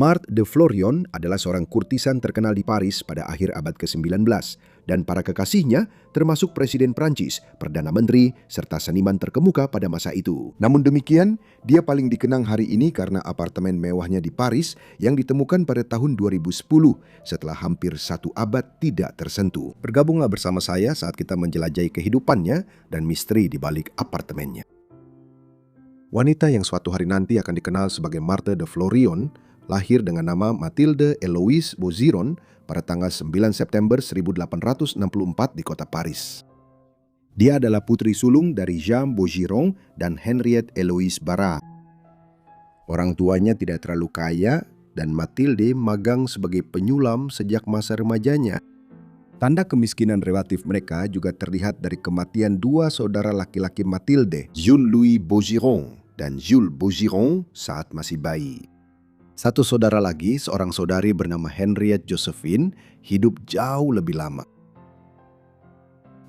Marthe de Florion adalah seorang kurtisan terkenal di Paris pada akhir abad ke-19 dan para kekasihnya termasuk Presiden Prancis, Perdana Menteri, serta seniman terkemuka pada masa itu. Namun demikian, dia paling dikenang hari ini karena apartemen mewahnya di Paris yang ditemukan pada tahun 2010 setelah hampir satu abad tidak tersentuh. Bergabunglah bersama saya saat kita menjelajahi kehidupannya dan misteri di balik apartemennya. Wanita yang suatu hari nanti akan dikenal sebagai Marthe de Florion lahir dengan nama Mathilde Héloïse Bougiron pada tanggal 9 September 1864 di kota Paris. Dia adalah putri sulung dari Jean Bougiron dan Henriette Héloïse Barras. Orang tuanya tidak terlalu kaya dan Mathilde magang sebagai penyulam sejak masa remajanya. Tanda kemiskinan relatif mereka juga terlihat dari kematian dua saudara laki-laki Mathilde, Jean-Louis Bougiron dan Jules Bougiron saat masih bayi. Satu saudara lagi, seorang saudari bernama Henriette Josephine, hidup jauh lebih lama.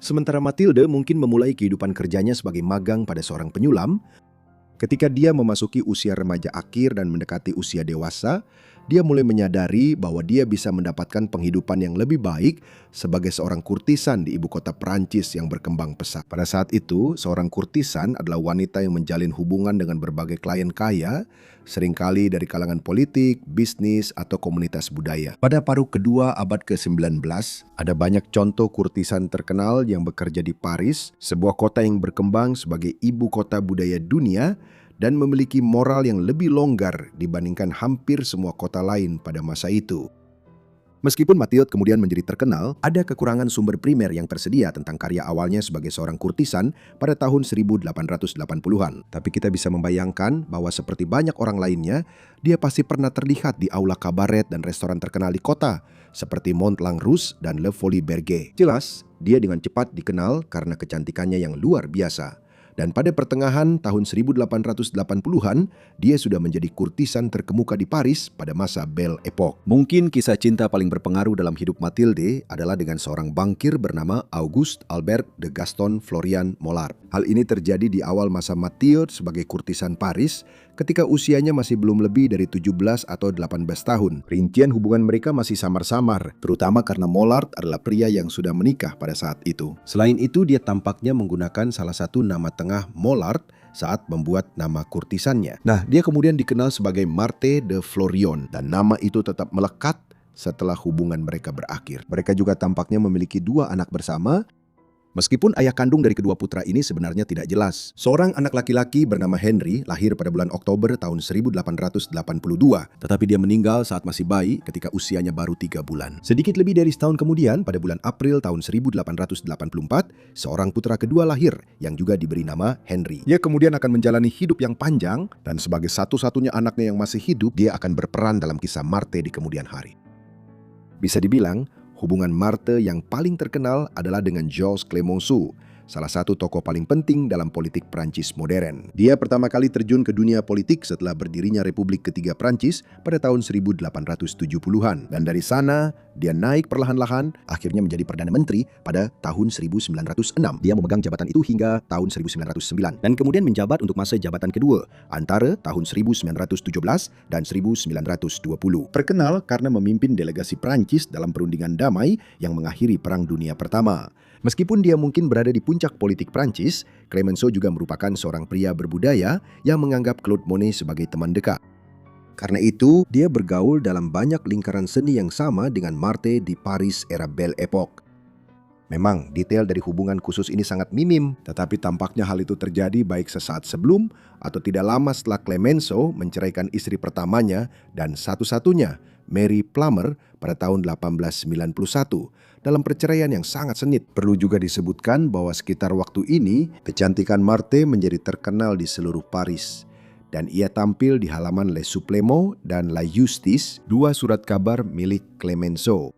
Sementara Mathilde mungkin memulai kehidupan kerjanya sebagai magang pada seorang penyulam. Ketika dia memasuki usia remaja akhir dan mendekati usia dewasa, dia mulai menyadari bahwa dia bisa mendapatkan penghidupan yang lebih baik sebagai seorang kurtisan di ibu kota Perancis yang berkembang pesat. Pada saat itu, seorang kurtisan adalah wanita yang menjalin hubungan dengan berbagai klien kaya, seringkali dari kalangan politik, bisnis, atau komunitas budaya. Pada paruh kedua abad ke-19, ada banyak contoh kurtisan terkenal yang bekerja di Paris, sebuah kota yang berkembang sebagai ibu kota budaya dunia dan memiliki moral yang lebih longgar dibandingkan hampir semua kota lain pada masa itu. Meskipun Mathilde kemudian menjadi terkenal, ada kekurangan sumber primer yang tersedia tentang karya awalnya sebagai seorang kurtisan pada tahun 1880-an. Tapi kita bisa membayangkan bahwa seperti banyak orang lainnya, dia pasti pernah terlihat di aula kabaret dan restoran terkenal di kota, seperti Montlang Rouge dan Le Folie Bergère. Jelas, dia dengan cepat dikenal karena kecantikannya yang luar biasa. Dan pada pertengahan tahun 1880-an, dia sudah menjadi kurtisan terkemuka di Paris pada masa Belle Époque. Mungkin kisah cinta paling berpengaruh dalam hidup Mathilde adalah dengan seorang bankir bernama Auguste Albert de Gaston Florian Mollart. Hal ini terjadi di awal masa Mathilde sebagai kurtisan Paris ketika usianya masih belum lebih dari 17 atau 18 tahun. Rincian hubungan mereka masih samar-samar, terutama karena Mollart adalah pria yang sudah menikah pada saat itu. Selain itu, dia tampaknya menggunakan salah satu nama tengah Mollart saat membuat nama kurtisannya. Nah, dia kemudian dikenal sebagai Marthe de Florion dan nama itu tetap melekat setelah hubungan mereka berakhir. Mereka juga tampaknya memiliki dua anak bersama. Meskipun ayah kandung dari kedua putra ini sebenarnya tidak jelas. Seorang anak laki-laki bernama Henry lahir pada bulan Oktober tahun 1882, tetapi dia meninggal saat masih bayi ketika usianya baru 3 bulan. Sedikit lebih dari setahun kemudian, pada bulan April tahun 1884, seorang putra kedua lahir yang juga diberi nama Henry. Dia kemudian akan menjalani hidup yang panjang dan sebagai satu-satunya anaknya yang masih hidup, dia akan berperan dalam kisah Marthe di kemudian hari. Bisa dibilang, hubungan Marthe yang paling terkenal adalah dengan Georges Clemenceau, salah satu tokoh paling penting dalam politik Prancis modern. Dia pertama kali terjun ke dunia politik setelah berdirinya Republik Ketiga Prancis pada tahun 1870-an. Dan dari sana, dia naik perlahan-lahan, akhirnya menjadi Perdana Menteri pada tahun 1906. Dia memegang jabatan itu hingga tahun 1909, dan kemudian menjabat untuk masa jabatan kedua, antara tahun 1917 dan 1920. Terkenal karena memimpin delegasi Prancis dalam perundingan damai yang mengakhiri Perang Dunia Pertama. Meskipun dia mungkin berada di puncak politik Prancis, Clemenceau juga merupakan seorang pria berbudaya yang menganggap Claude Monet sebagai teman dekat. Karena itu, dia bergaul dalam banyak lingkaran seni yang sama dengan Marthe di Paris era Belle Époque. Memang, detail dari hubungan khusus ini sangat minim, tetapi tampaknya hal itu terjadi baik sesaat sebelum atau tidak lama setelah Clemenceau menceraikan istri pertamanya dan satu-satunya, Mary Plummer, pada tahun 1891. Dalam perceraian yang sangat sengit, perlu juga disebutkan bahwa sekitar waktu ini, kecantikan Marthe menjadi terkenal di seluruh Paris. Dan ia tampil di halaman Le Supplément dan La Justice, dua surat kabar milik Clemenceau.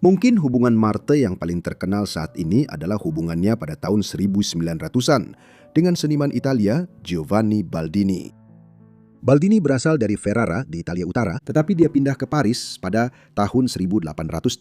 Mungkin hubungan Marthe yang paling terkenal saat ini adalah hubungannya pada tahun 1900-an dengan seniman Italia Giovanni Baldini. Baldini berasal dari Ferrara di Italia Utara, tetapi dia pindah ke Paris pada tahun 1872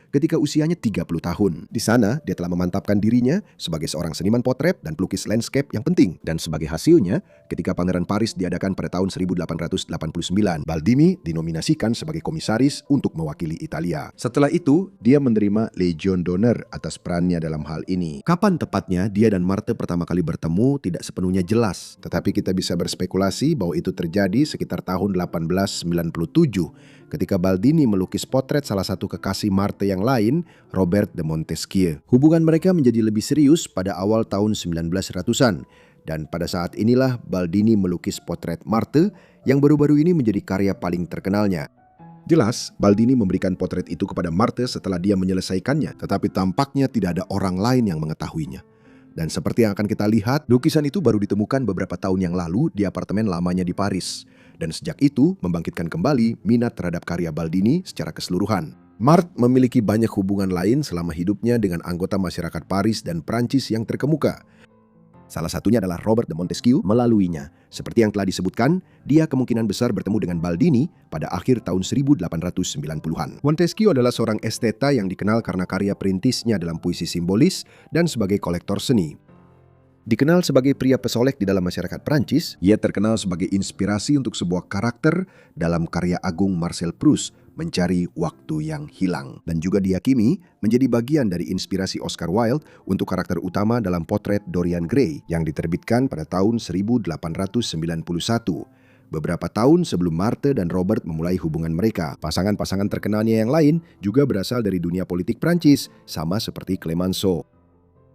ketika usianya 30 tahun. Di sana, dia telah memantapkan dirinya sebagai seorang seniman potret dan pelukis landscape yang penting. Dan sebagai hasilnya, ketika Pameran Paris diadakan pada tahun 1889, Baldini dinominasikan sebagai komisaris untuk mewakili Italia. Setelah itu, dia menerima Legion d'Honneur atas perannya dalam hal ini. Kapan tepatnya dia dan Marthe pertama kali bertemu tidak sepenuhnya jelas, tetapi kita bisa berspekulasi bahwa itu terjadi sekitar tahun 1897 ketika Baldini melukis potret salah satu kekasih Marthe yang lain, Robert de Montesquieu. Hubungan mereka menjadi lebih serius pada awal tahun 1900-an dan pada saat inilah Baldini melukis potret Marthe yang baru-baru ini menjadi karya paling terkenalnya. Jelas, Baldini memberikan potret itu kepada Marthe setelah dia menyelesaikannya, tetapi tampaknya tidak ada orang lain yang mengetahuinya. Dan seperti yang akan kita lihat, lukisan itu baru ditemukan beberapa tahun yang lalu di apartemen lamanya di Paris. Dan sejak itu membangkitkan kembali minat terhadap karya Baldini secara keseluruhan. Marthe memiliki banyak hubungan lain selama hidupnya dengan anggota masyarakat Paris dan Prancis yang terkemuka. Salah satunya adalah Robert de Montesquieu melaluinya. Seperti yang telah disebutkan, dia kemungkinan besar bertemu dengan Baldini pada akhir tahun 1890-an. Montesquieu adalah seorang esteta yang dikenal karena karya perintisnya dalam puisi simbolis dan sebagai kolektor seni. Dikenal sebagai pria pesolek di dalam masyarakat Prancis, ia terkenal sebagai inspirasi untuk sebuah karakter dalam karya agung Marcel Proust, Mencari Waktu yang Hilang, dan juga diyakini menjadi bagian dari inspirasi Oscar Wilde untuk karakter utama dalam potret Dorian Gray yang diterbitkan pada tahun 1891. Beberapa tahun sebelum Marthe dan Robert memulai hubungan mereka, pasangan-pasangan terkenalnya yang lain juga berasal dari dunia politik Prancis, sama seperti Clemenceau.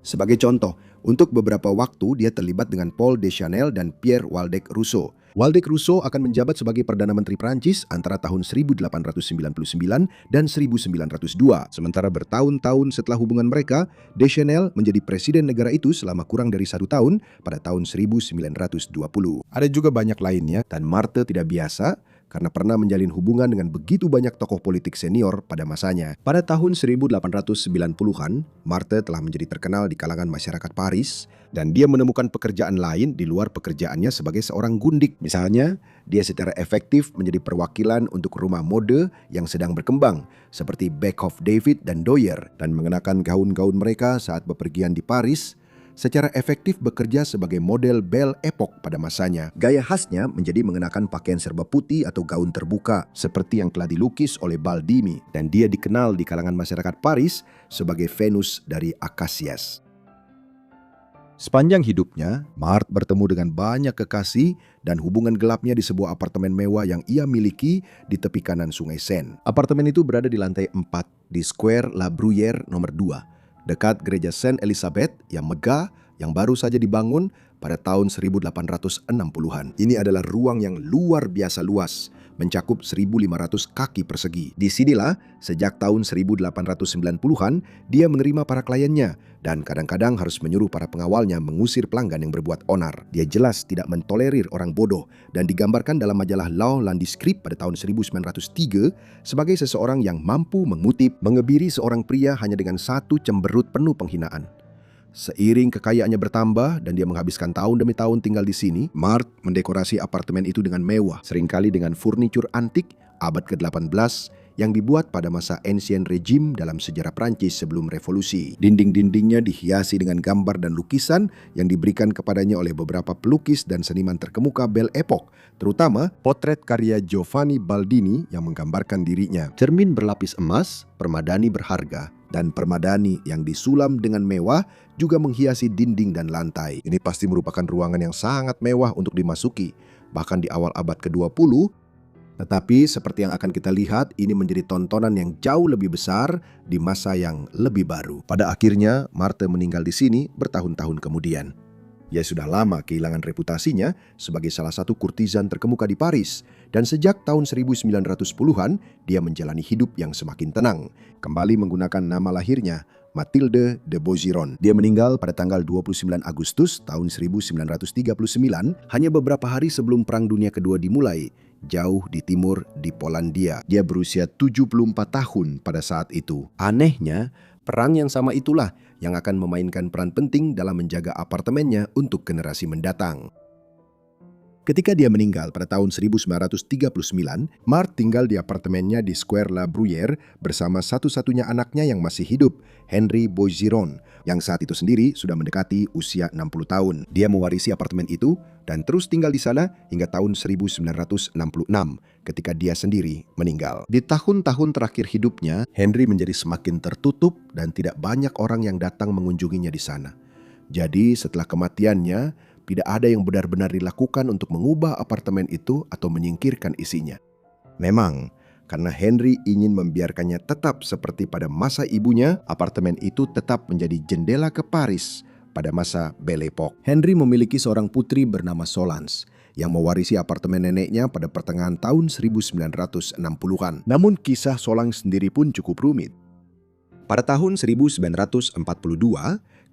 Sebagai contoh, untuk beberapa waktu dia terlibat dengan Paul Deschanel dan Pierre Waldeck Rousseau. Waldeck Rousseau akan menjabat sebagai Perdana Menteri Prancis antara tahun 1899 dan 1902. Sementara bertahun-tahun setelah hubungan mereka, Deschanel menjadi presiden negara itu selama kurang dari 1 tahun pada tahun 1920. Ada juga banyak lainnya, dan Marthe tidak biasa karena pernah menjalin hubungan dengan begitu banyak tokoh politik senior pada masanya. Pada tahun 1890-an, Marthe telah menjadi terkenal di kalangan masyarakat Paris dan dia menemukan pekerjaan lain di luar pekerjaannya sebagai seorang gundik. Misalnya, dia secara efektif menjadi perwakilan untuk rumah mode yang sedang berkembang seperti Beckhoff David dan Doyer dan mengenakan gaun-gaun mereka saat bepergian di Paris, secara efektif bekerja sebagai model Belle Époque pada masanya. Gaya khasnya menjadi mengenakan pakaian serba putih atau gaun terbuka, seperti yang telah dilukis oleh Baldini, dan dia dikenal di kalangan masyarakat Paris sebagai Venus dari Akasias. Sepanjang hidupnya, Marthe bertemu dengan banyak kekasih dan hubungan gelapnya di sebuah apartemen mewah yang ia miliki di tepi kanan Sungai Seine. Apartemen itu berada di lantai 4 di Square La Bruyère nomor 2. Dekat gereja Saint Elizabeth yang megah yang baru saja dibangun pada tahun 1860-an. Ini adalah ruang yang luar biasa luas, mencakup 1.500 kaki persegi. Di sinilah, sejak tahun 1890-an, dia menerima para kliennya dan kadang-kadang harus menyuruh para pengawalnya mengusir pelanggan yang berbuat onar. Dia jelas tidak mentolerir orang bodoh dan digambarkan dalam majalah Law Landescript pada tahun 1903 sebagai seseorang yang mampu mengutip, mengebiri seorang pria hanya dengan satu cemberut penuh penghinaan. Seiring kekayaannya bertambah dan dia menghabiskan tahun demi tahun tinggal di sini, Marthe mendekorasi apartemen itu dengan mewah, seringkali dengan furnitur antik abad ke-18 yang dibuat pada masa Ancien Régime dalam sejarah Prancis sebelum revolusi. Dinding-dindingnya dihiasi dengan gambar dan lukisan yang diberikan kepadanya oleh beberapa pelukis dan seniman terkemuka Belle Époque, terutama potret karya Giovanni Baldini yang menggambarkan dirinya. Cermin berlapis emas, permadani berharga, dan permadani yang disulam dengan mewah juga menghiasi dinding dan lantai. Ini pasti merupakan ruangan yang sangat mewah untuk dimasuki, bahkan di awal abad ke-20. Tetapi seperti yang akan kita lihat, ini menjadi tontonan yang jauh lebih besar di masa yang lebih baru. Pada akhirnya, Marthe meninggal di sini bertahun-tahun kemudian. Ia sudah lama kehilangan reputasinya sebagai salah satu kurtisan terkemuka di Paris, dan sejak tahun 1910-an dia menjalani hidup yang semakin tenang, kembali menggunakan nama lahirnya, Mathilde de Beaugiron. Dia meninggal pada tanggal 29 Agustus tahun 1939, hanya beberapa hari sebelum Perang Dunia Kedua dimulai, jauh di timur di Polandia. Dia berusia 74 tahun pada saat itu. Anehnya, perang yang sama itulah yang akan memainkan peran penting dalam menjaga apartemennya untuk generasi mendatang. Ketika dia meninggal pada tahun 1939, Marthe tinggal di apartemennya di Square La Bruyère bersama satu-satunya anaknya yang masih hidup, Henry Boiseron, yang saat itu sendiri sudah mendekati usia 60 tahun. Dia mewarisi apartemen itu dan terus tinggal di sana hingga tahun 1966 ketika dia sendiri meninggal. Di tahun-tahun terakhir hidupnya, Henry menjadi semakin tertutup dan tidak banyak orang yang datang mengunjunginya di sana. Jadi setelah kematiannya, tidak ada yang benar-benar dilakukan untuk mengubah apartemen itu atau menyingkirkan isinya. Memang, karena Henry ingin membiarkannya tetap seperti pada masa ibunya, apartemen itu tetap menjadi jendela ke Paris pada masa Belle Époque. Henry memiliki seorang putri bernama Solange yang mewarisi apartemen neneknya pada pertengahan tahun 1960-an. Namun kisah Solange sendiri pun cukup rumit. Pada tahun 1942,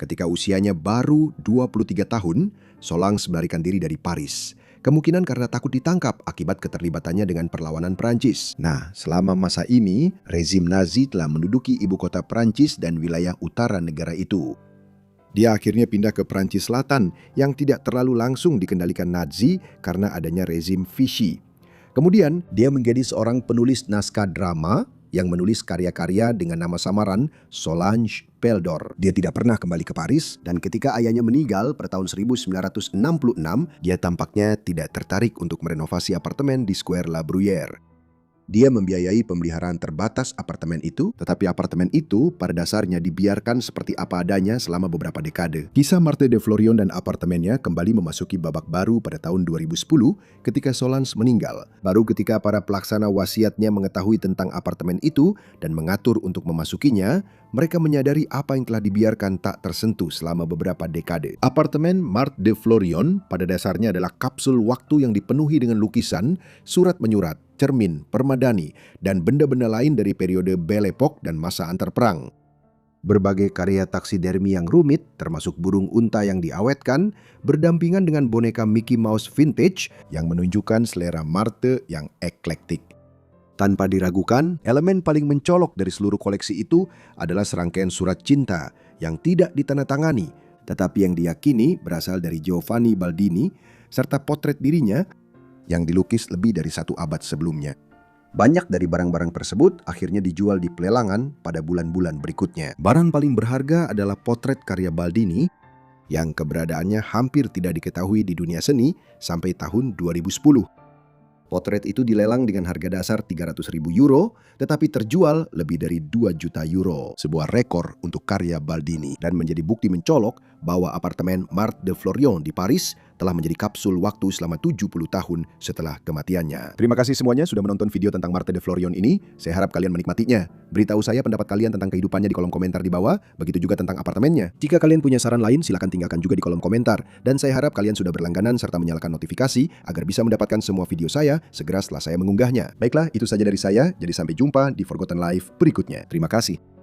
ketika usianya baru 23 tahun, Solange melarikan diri dari Paris. Kemungkinan karena takut ditangkap akibat keterlibatannya dengan perlawanan Prancis. Nah, selama masa ini, rezim Nazi telah menduduki ibu kota Prancis dan wilayah utara negara itu. Dia akhirnya pindah ke Prancis Selatan yang tidak terlalu langsung dikendalikan Nazi karena adanya rezim Vichy. Kemudian, dia menjadi seorang penulis naskah drama yang menulis karya-karya dengan nama samaran Solange Peldor. Dia tidak pernah kembali ke Paris dan ketika ayahnya meninggal pada tahun 1966, dia tampaknya tidak tertarik untuk merenovasi apartemen di Square La Bruyère. Dia membiayai pemeliharaan terbatas apartemen itu, tetapi apartemen itu pada dasarnya dibiarkan seperti apa adanya selama beberapa dekade. Kisah Marthe de Florion dan apartemennya kembali memasuki babak baru pada tahun 2010 ketika Solange meninggal. Baru ketika para pelaksana wasiatnya mengetahui tentang apartemen itu dan mengatur untuk memasukinya, mereka menyadari apa yang telah dibiarkan tak tersentuh selama beberapa dekade. Apartemen Marthe de Florion pada dasarnya adalah kapsul waktu yang dipenuhi dengan lukisan, surat menyurat, cermin, permadani, dan benda-benda lain dari periode Belle Époque dan masa antarperang. Berbagai karya taksidermi yang rumit, termasuk burung unta yang diawetkan, berdampingan dengan boneka Mickey Mouse vintage yang menunjukkan selera Marthe yang eklektik. Tanpa diragukan, elemen paling mencolok dari seluruh koleksi itu adalah serangkaian surat cinta yang tidak ditandatangani, tetapi yang diyakini berasal dari Giovanni Baldini, serta potret dirinya yang dilukis lebih dari 1 abad sebelumnya. Banyak dari barang-barang tersebut akhirnya dijual di pelelangan pada bulan-bulan berikutnya. Barang paling berharga adalah potret karya Baldini yang keberadaannya hampir tidak diketahui di dunia seni sampai tahun 2010. Potret itu dilelang dengan harga dasar 300.000 euro, tetapi terjual lebih dari 2 juta euro. Sebuah rekor untuk karya Baldini dan menjadi bukti mencolok bahwa apartemen Marthe de Florion di Paris telah menjadi kapsul waktu selama 70 tahun setelah kematiannya. Terima kasih semuanya sudah menonton video tentang Marthe de Florion ini. Saya harap kalian menikmatinya. Beritahu saya pendapat kalian tentang kehidupannya di kolom komentar di bawah, begitu juga tentang apartemennya. Jika kalian punya saran lain, silakan tinggalkan juga di kolom komentar. Dan saya harap kalian sudah berlangganan serta menyalakan notifikasi agar bisa mendapatkan semua video saya segera setelah saya mengunggahnya. Baiklah, itu saja dari saya. Jadi sampai jumpa di Forgotten Life berikutnya. Terima kasih.